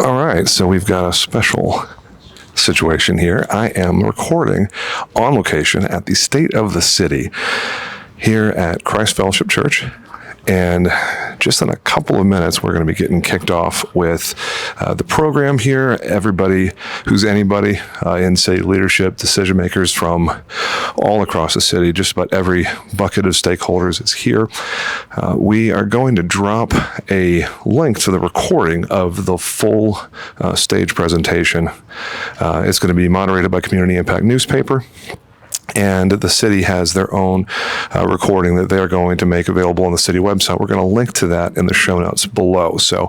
All right, so we've got a special situation here. I am recording on location at the State of the City here at Christ Fellowship Church. And just in a couple of minutes, we're going to be getting kicked off with the program here. Everybody who's anybody in city leadership, decision makers from all across the city, just about every bucket of stakeholders is here. We are going to drop a link to the recording of the full stage presentation. It's going to be moderated by Community Impact Newspaper. And the city has their own recording that they're going to make available on the city website. We're going to link to that in the show notes below. So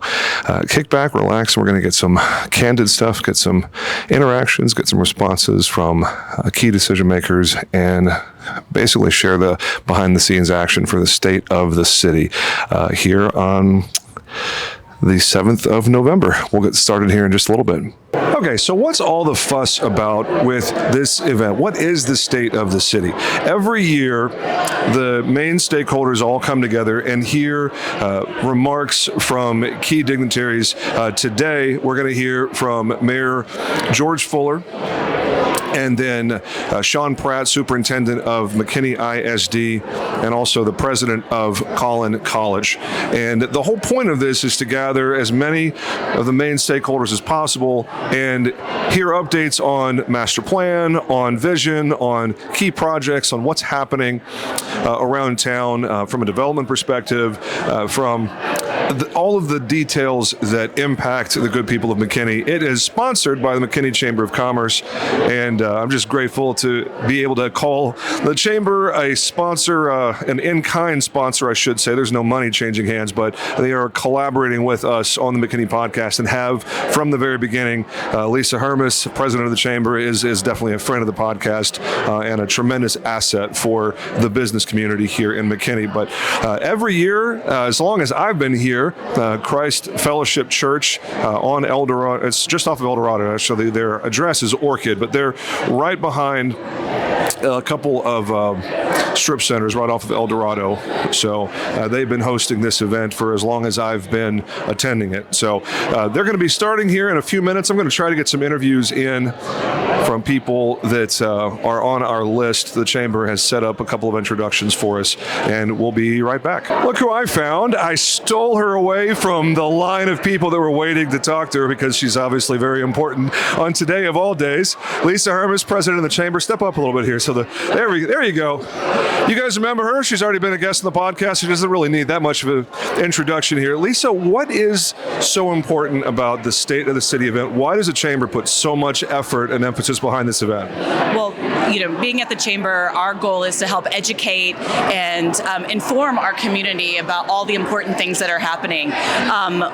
kick back, relax. We're going to get some candid stuff, get some interactions, get some responses from key decision makers, and basically share the behind the scenes action for the State of the City here on the 7th of November. We'll get started here in just a little bit. Okay, so what's all the fuss about with this event? What is the State of the City? Every year, the main stakeholders all come together and hear remarks from key dignitaries. Today, we're going to hear from Mayor George Fuller, and then Sean Pratt, Superintendent of McKinney ISD, and also the President of Collin College. And the whole point of this is to gather as many of the main stakeholders as possible and hear updates on master plan, on vision, on key projects, on what's happening around town from a development perspective, from all of the details that impact the good people of McKinney. It is sponsored by the McKinney Chamber of Commerce, and I'm just grateful to be able to call the Chamber a sponsor, an in-kind sponsor, I should say. There's no money changing hands, but they are collaborating with us on the McKinney Podcast and have from the very beginning. Lisa Hermes, President of the Chamber, is definitely a friend of the podcast and a tremendous asset for the business community here in McKinney. But every year, as long as I've been here, Christ Fellowship Church on El Dorado, it's just off of El Dorado, actually. Their address is Orchid, but they're right behind a couple of strip centers right off of El Dorado. So they've been hosting this event for as long as I've been attending it. So they're going to be starting here in a few minutes. I'm going to try to get some interviews in from people that are on our list. The Chamber has set up a couple of introductions for us, and we'll be right back. Look who I found. I stole her away from the line of people that were waiting to talk to her because she's obviously very important on today of all days. Lisa Hermes, President of the Chamber. Step up a little bit here. So there you go. You guys remember her? She's already been a guest on the podcast. She doesn't really need that much of an introduction here. Lisa, what is so important about the State of the City event? Why does the Chamber put so much effort and emphasis behind this event? Well, being at the Chamber, our goal is to help educate and inform our community about all the important things that are happening.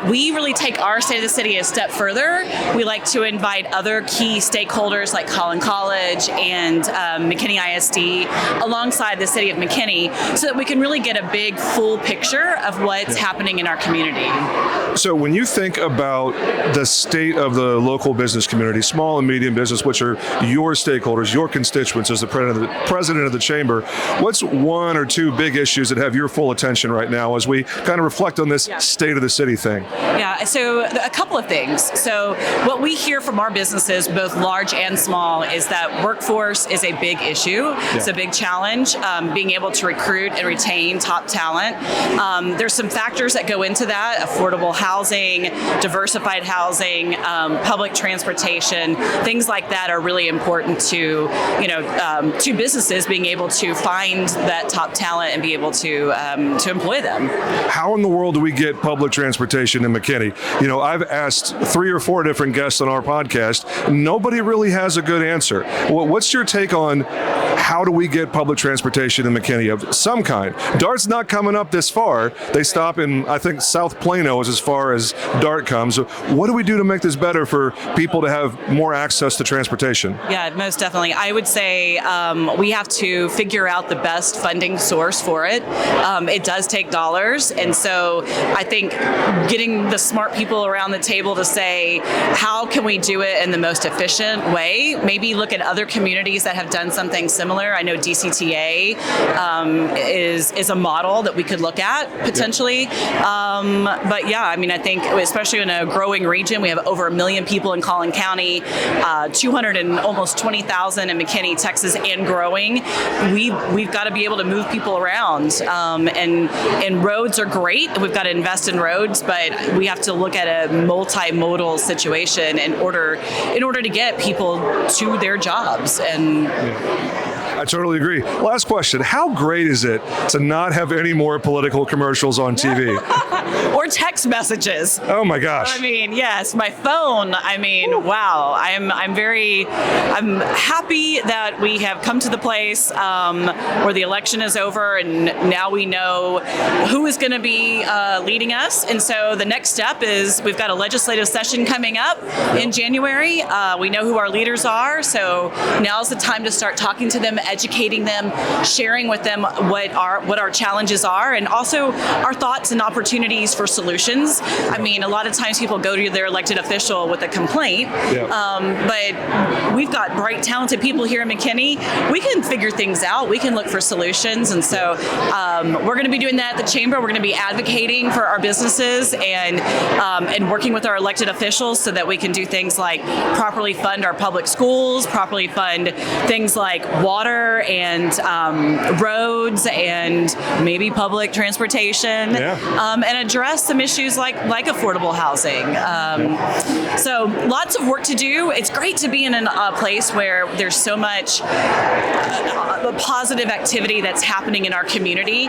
We really take our State of the City a step further. We like to invite other key stakeholders like Collin College and McKinney ISD alongside the city of McKinney so that we can really get a big, full picture of what's happening in our community. So when you think about the state of the local business community, small and medium business, which are your stakeholders, your constituents as the president of the Chamber, what's one or two big issues that have your full attention right now as we kind of reflect on this State of the City thing? Yeah, so a couple of things. So what we hear from our businesses, both large and small, is that workforce is a big issue. It's a big challenge, being able to recruit and retain top talent. There's some factors that go into that: affordable housing, diversified housing, public transportation. Things like that are really important to businesses being able to find that top talent and be able to employ them. How in the world do we get public transportation in McKinney? I've asked 3 or 4 different guests on our podcast. Nobody really has a good answer. What's your take on how do we get public transportation in McKinney of some kind? DART's not coming up this far. They stop in, I think, South Plano is as far as DART comes. So what do we do to make this better for people to have more access to transportation? Yeah, most definitely. I would say we have to figure out the best funding source for it. It does take dollars. And so I think getting the smart people around the table to say, how can we do it in the most efficient way? Maybe look at other communities that have done something on things similar. I know DCTA is a model that we could look at potentially. But yeah, I mean, I think especially in a growing region, we have over 1 million people in Collin County, 200 and almost 20,000 in McKinney, Texas, and growing. We've got to be able to move people around, and roads are great. We've got to invest in roads, but we have to look at a multimodal situation in order to get people to their jobs. And I totally agree. Last question. How great is it to not have any more political commercials on TV? Or text messages. Oh my gosh. I mean, yes, my phone. I mean, wow. I'm happy that we have come to the place where the election is over, and now we know who is going to be leading us. And so the next step is we've got a legislative session coming up in January. We know who our leaders are, so now's the time to start talking to them, educating them, sharing with them what our challenges are, and also our thoughts and opportunities for solutions. I mean, a lot of times people go to their elected official with a complaint, but we've got bright, talented people here in McKinney. We can figure things out. We can look for solutions, and so we're going to be doing that at the chamber. We're going to be advocating for our businesses and working with our elected officials so that we can do things like properly fund our public schools, properly fund things like water and roads and maybe public transportation, and address some issues like affordable housing. So lots of work to do. It's great to be in a place where there's so much positive activity that's happening in our community.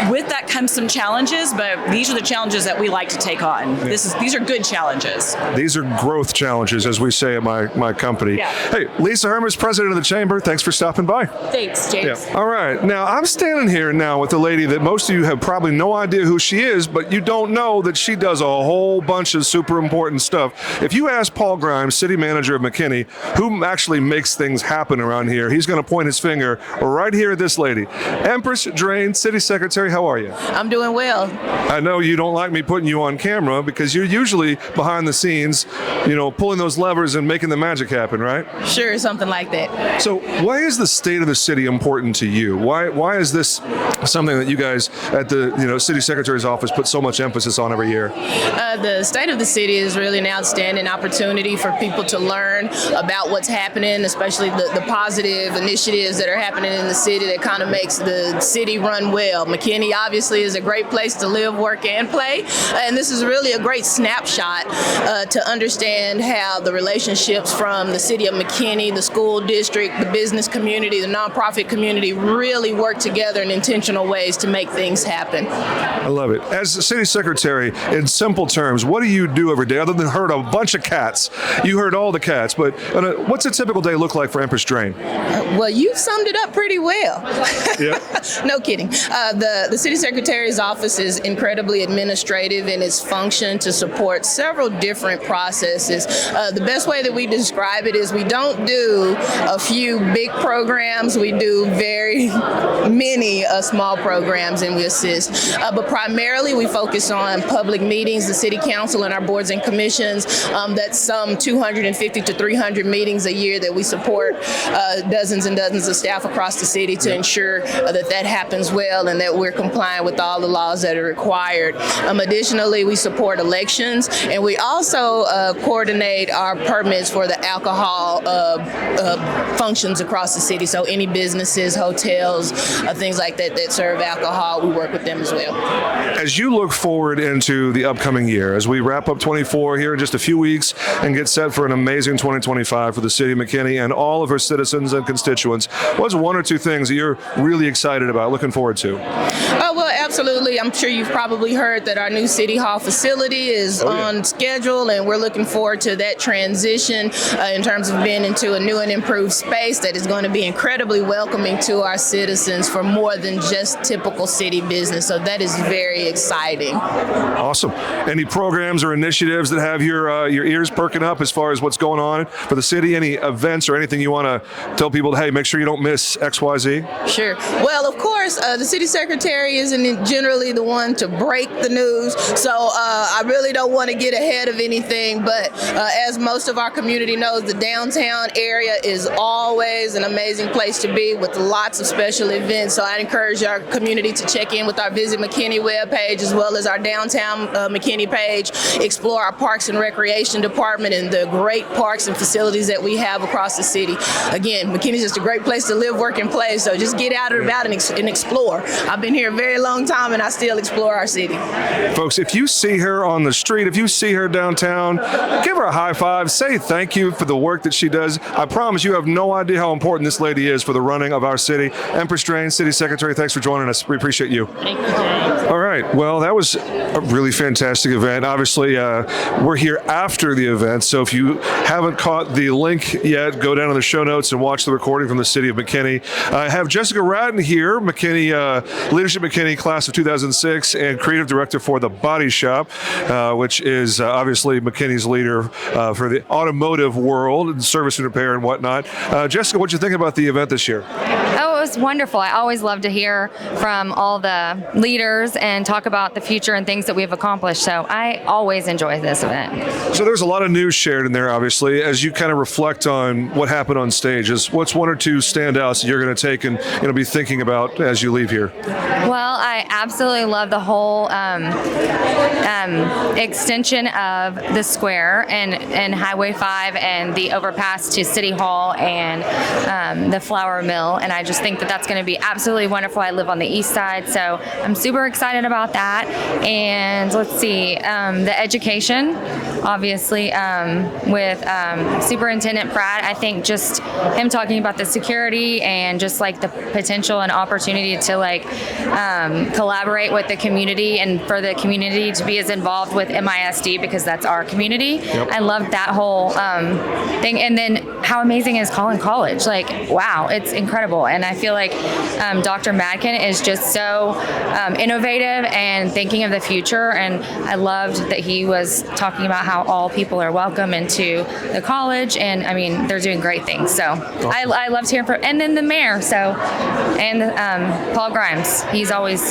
With that comes some challenges, but these are the challenges that we like to take on. These are good challenges. These are growth challenges, as we say at my company. Hey, Lisa Hermes, president of the chamber, thanks for stopping by. Thanks, James. All right. Now, I'm standing here now with a lady that most of you have probably no idea who she is, but you don't know that she does a whole bunch of super important stuff. If you ask Paul Grimes, city manager of McKinney, who actually makes things happen around here, he's going to point his finger right here at this lady. Empress Drain, city secretary, how are you? I'm doing well. I know you don't like me putting you on camera because you're usually behind the scenes, pulling those levers and making the magic happen, right? Sure, something like that. So why is the state of the city important to you? Why is this something that you guys at the city secretary's office put so much emphasis on every year? The state of the city is really an outstanding opportunity for people to learn about what's happening, especially the positive initiatives that are happening in the city that kind of makes the city run well. McKinney obviously is a great place to live, work, and play, and this is really a great snapshot to understand how the relationships from the city of McKinney, the school district, the business community, the nonprofit community really work together in intentional ways to make things happen. I love it. As the city secretary, in simple terms, what do you do every day other than herd a bunch of cats? You herd all the cats, but what's a typical day look like for Empress Drain? Well, you've summed it up pretty well. Yeah. No kidding. The city secretary's office is incredibly administrative in its function to support several different processes. The best way that we describe it is we don't do a few big programs. We do very many small programs, and we assist. But primarily we focus on public meetings, the city council and our boards and commissions. That's some 250 to 300 meetings a year that we support dozens and dozens of staff across the city to ensure that happens well and that we're complying with all the laws that are required. Additionally, we support elections, and we also coordinate our permits for the alcohol functions across the city. So any businesses, hotels, things like that serve alcohol, we work with them as well. As you look forward into the upcoming year, as we wrap up 24 here in just a few weeks and get set for an amazing 2025 for the city of McKinney and all of her citizens and constituents, what's one or two things that you're really excited about, looking forward to? Oh, well, absolutely. I'm sure you've probably heard that our new City Hall facility is on schedule, and we're looking forward to that transition in terms of being into a new and improved space that is going to be incredibly welcoming to our citizens for more than just typical city business. So that is very exciting. Awesome. Any programs or initiatives that have your ears perking up as far as what's going on for the city? Any events or anything you want to tell people, hey, make sure you don't miss XYZ? Sure. Well, of course, the city secretary isn't generally the one to break the news, so I really don't want to get ahead of anything, but as most of our community knows, the downtown area is always an amazing place to be with lots of special events, so I encourage our community to check in with our Visit McKinney webpage as well as our downtown McKinney page, explore our Parks and Recreation Department and the great parks and facilities that we have across the city. Again, McKinney's just a great place to live, work, and play, so just get out and about and explore. I've been here a very long time and I still explore our city. Folks, if you see her on the street, if you see her downtown, give her a high five, say thank you for the work that she does. I promise you have no idea how important this lady is for the running of our city. Empress Drain, City Secretary, thanks for joining us. We appreciate you. Thank you, James. All right. Well, that was a really fantastic event. Obviously, we're here after the event, so if you haven't caught the link yet, go down to the show notes and watch the recording from the city of McKinney. I have Jessica Radden here, McKinney Leadership McKinney Class of 2006 and Creative Director for The Body Shop, which is obviously McKinney's leader for the automotive world and service and repair and whatnot. Jessica, what'd you think about the event this year? Oh, it was wonderful. I always love to hear from all the leaders and talk about the future and things that we've accomplished. So I always enjoy this event. So there's a lot of news shared in there, obviously. As you kind of reflect on what happened on stage, what's one or two standouts that you're going to take and be thinking about as you leave here? Well, I absolutely love the whole extension of the square and Highway 5 and the overpass to City Hall and the flour mill. And I just think that that's going to be absolutely wonderful. I live on the east side, so I'm super excited about that. And let's see, the education, obviously, with Superintendent Pratt. I think just him talking about the security and just like the potential and opportunity to collaborate with the community and for the community to be as involved with MISD because that's our community. Yep. I loved that whole thing. And then how amazing is Collin College? Like, wow, it's incredible. And I feel like Dr. Matkin is just so innovative and thinking of the future. And I loved that he was talking about how all people are welcome into the college. And I mean, they're doing great things. So I loved hearing from, and then the mayor. So, and Paul Grimes, he's always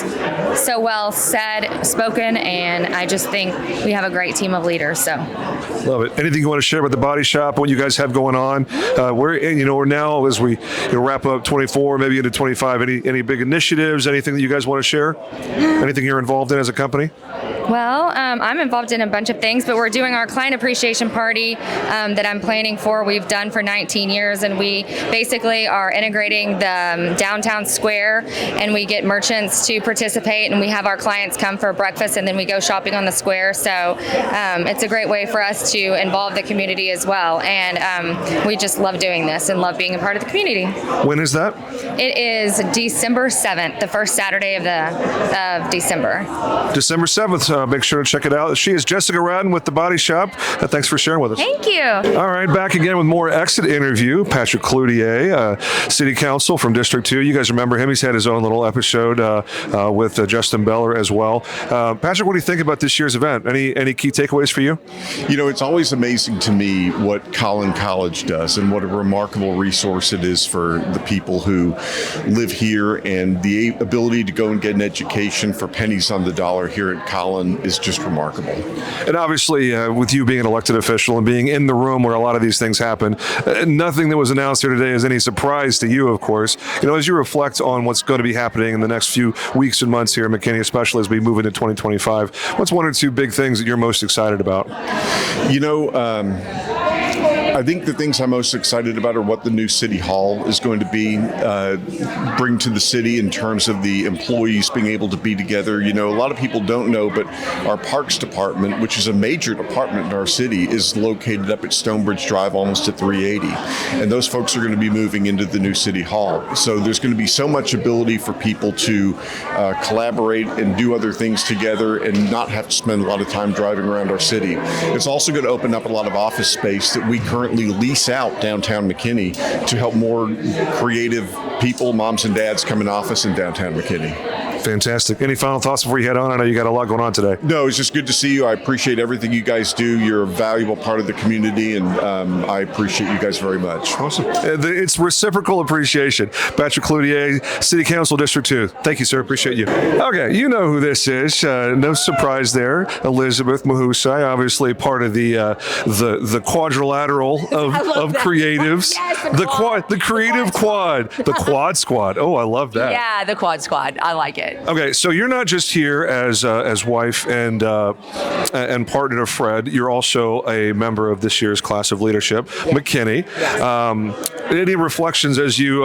so well said, spoken. And I just think we have a great team of leaders. So love it. Anything you want to share about the Body Shop, what you guys have going on? We're now as we wrap up 24, maybe into 25. Any big initiatives? Anything that you guys want to share? Anything you're involved in as a company? Well, I'm involved in a bunch of things, but we're doing our client appreciation party that I'm planning for. We've done for 19 years, and we basically are integrating the downtown square, and we get merchants to participate, and we have our clients come for breakfast, and then we go shopping on the square. So it's a great way for us to involve the community as well, and we just love doing this and love being a part of the community. When is that? It is December 7th, the first Saturday of December. December 7th. Make sure to check it out. She is Jessica Radden with The Body Shop. Thanks for sharing with us. Thank you. All right, back again with more Exit interview. Patrick Cloutier, City Council from District 2. You guys remember him. He's had his own little episode with Justin Beller as well. Patrick, what do you think about this year's event? Any key takeaways for you? It's always amazing to me what Collin College does and what a remarkable resource it is for the people who live here, and the ability to go and get an education for pennies on the dollar here at Collin is just remarkable. And obviously, with you being an elected official and being in the room where a lot of these things happen, nothing that was announced here today is any surprise to you, of course. As you reflect on what's going to be happening in the next few weeks and months here at McKinney, especially as we move into 2025, what's one or two big things that you're most excited about? I think the things I'm most excited about are what the new City Hall is going to bring to the city in terms of the employees being able to be together. A lot of people don't know, but our Parks Department, which is a major department in our city, is located up at Stonebridge Drive, almost at 380. And those folks are going to be moving into the new City Hall. So there's going to be so much ability for people to collaborate and do other things together and not have to spend a lot of time driving around our city. It's also going to open up a lot of office space that we currently lease out downtown McKinney to help more creative people, moms and dads, come in office in downtown McKinney. Fantastic. Any final thoughts before you head on? I know you got a lot going on today. No, it's just good to see you. I appreciate everything you guys do. You're a valuable part of the community, and I appreciate you guys very much. Awesome. It's reciprocal appreciation. Patrick Cloutier, City Council District 2. Thank you, sir. Appreciate you. Okay, you know who this is. No surprise there. Elizabeth Mahusay, obviously part of the quadrilateral of creatives. Yes, the creative quad. The quad squad. Oh, I love that. Yeah, the quad squad. I like it. Okay, so you're not just here as wife and partner of Fred. You're also a member of this year's class of leadership, McKinney. Any reflections as you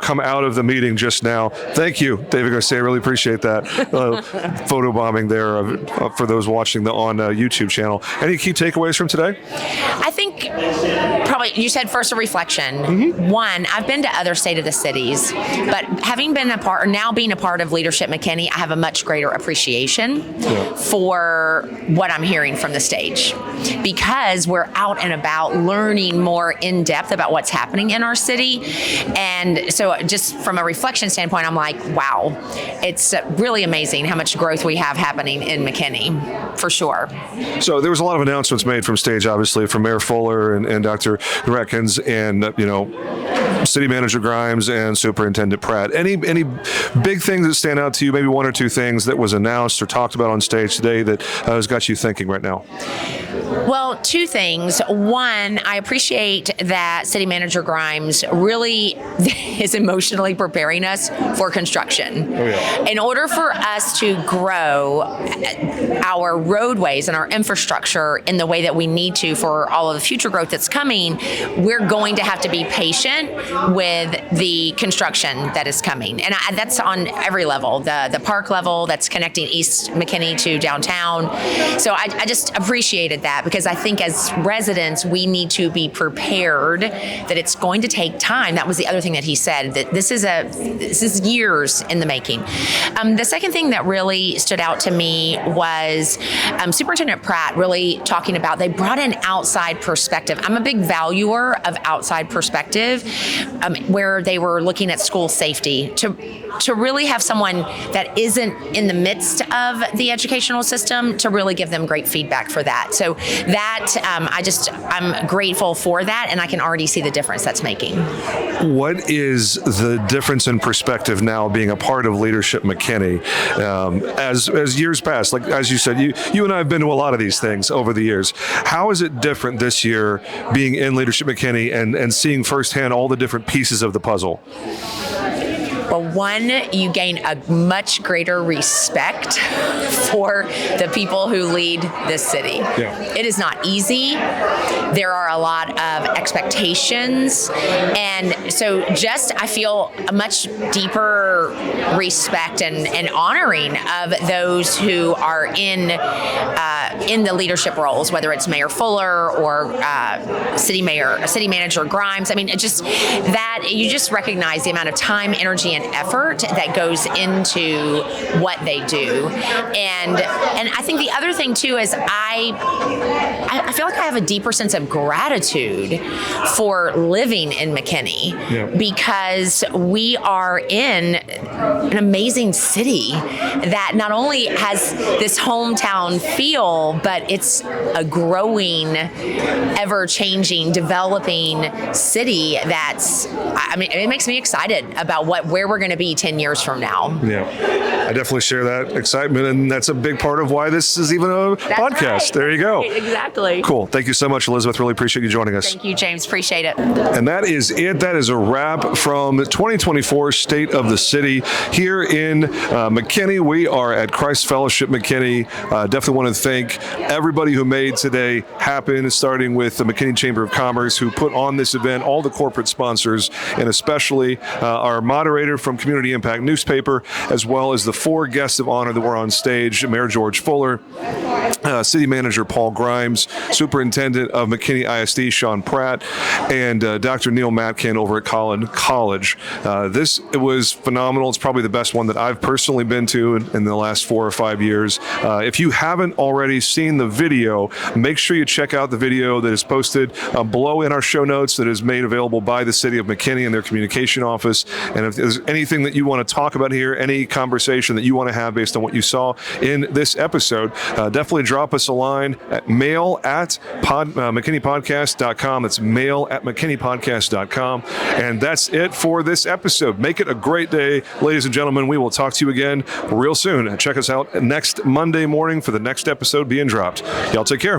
come out of the meeting just now? Thank you, David Garcia. I really appreciate that photo bombing there for those watching on YouTube channel. Any key takeaways from today? I think probably you said first a reflection. One, I've been to other state of the cities, but having been being a part of Leadership McKinney, I have a much greater appreciation for what I'm hearing from the stage, because we're out and about learning more in depth about what's happening in our city. And so just from a reflection standpoint, I'm like, wow, it's really amazing how much growth we have happening in McKinney, for sure. So there was a lot of announcements made from stage, obviously, from Mayor Fuller and Dr. Jenkins and, City Manager Grimes and Superintendent Pratt. Any big things that stand out to you, maybe one or two things that was announced or talked about on stage today that has got you thinking right now? Well, two things. One, I appreciate that City Manager Grimes really is emotionally preparing us for construction. Oh, yeah. In order for us to grow our roadways and our infrastructure in the way that we need to for all of the future growth that's coming, we're going to have to be patient with the construction that is coming. And that's on every level, the park level that's connecting East McKinney to downtown. So I just appreciated that, because I think as residents, we need to be prepared that it's going to take time. That was the other thing that he said, that this is years in the making. The second thing that really stood out to me was Superintendent Pratt really talking about, they brought in outside perspective. I'm a big valuer of outside perspective, where they were looking at school safety to really have someone that isn't in the midst of the educational system to really give them great feedback for that. So that I'm grateful for that, and I can already see the difference that's making. What is the difference in perspective now being a part of Leadership McKinney as years pass? Like, as you said, you and I have been to a lot of these things over the years. How is it different this year being in Leadership McKinney and seeing firsthand all the different pieces of the puzzle? Well, one, you gain a much greater respect for the people who lead this city. Yeah. It is not easy. There are a lot of expectations. And so I feel a much deeper respect and honoring of those who are in the leadership roles, whether it's Mayor Fuller or City Manager Grimes. I mean, it just that you just recognize the amount of time, energy, and effort that goes into what they do. And I think the other thing too is I feel like I have a deeper sense of gratitude for living in McKinney, because we are in an amazing city that not only has this hometown feel, but it's a growing, ever-changing, developing city it makes me excited about where we're going to be 10 years from now. Yeah, I definitely share that excitement, and that's a big part of why this is even a podcast. Right. There you go. Right. Exactly. Cool. Thank you so much, Elizabeth. Really appreciate you joining us. Thank you, James. Appreciate it. And that is it. That is a wrap from 2024 State of the City here in McKinney. We are at Christ Fellowship McKinney. Definitely want to thank everybody who made today happen, starting with the McKinney Chamber of Commerce, who put on this event, all the corporate sponsors, and especially our moderator from Community Impact Newspaper, as well as the 4 guests of honor that were on stage: Mayor George Fuller, City Manager Paul Grimes, Superintendent of McKinney McKinney ISD, Sean Pratt, and Dr. Neil Matkin over at Collin College. It was phenomenal. It's probably the best one that I've personally been to in the last 4 or 5 years. If you haven't already seen the video, make sure you check out the video that is posted below in our show notes, that is made available by the City of McKinney and their communication office. And if there's anything that you want to talk about here, any conversation that you want to have based on what you saw in this episode, definitely drop us a line at mail@McKinneyPodcast.com. That's mail@McKinneyPodcast.com. And that's it for this episode. Make it a great day, ladies and gentlemen. We will talk to you again real soon. Check us out next Monday morning for the next episode being dropped. Y'all take care.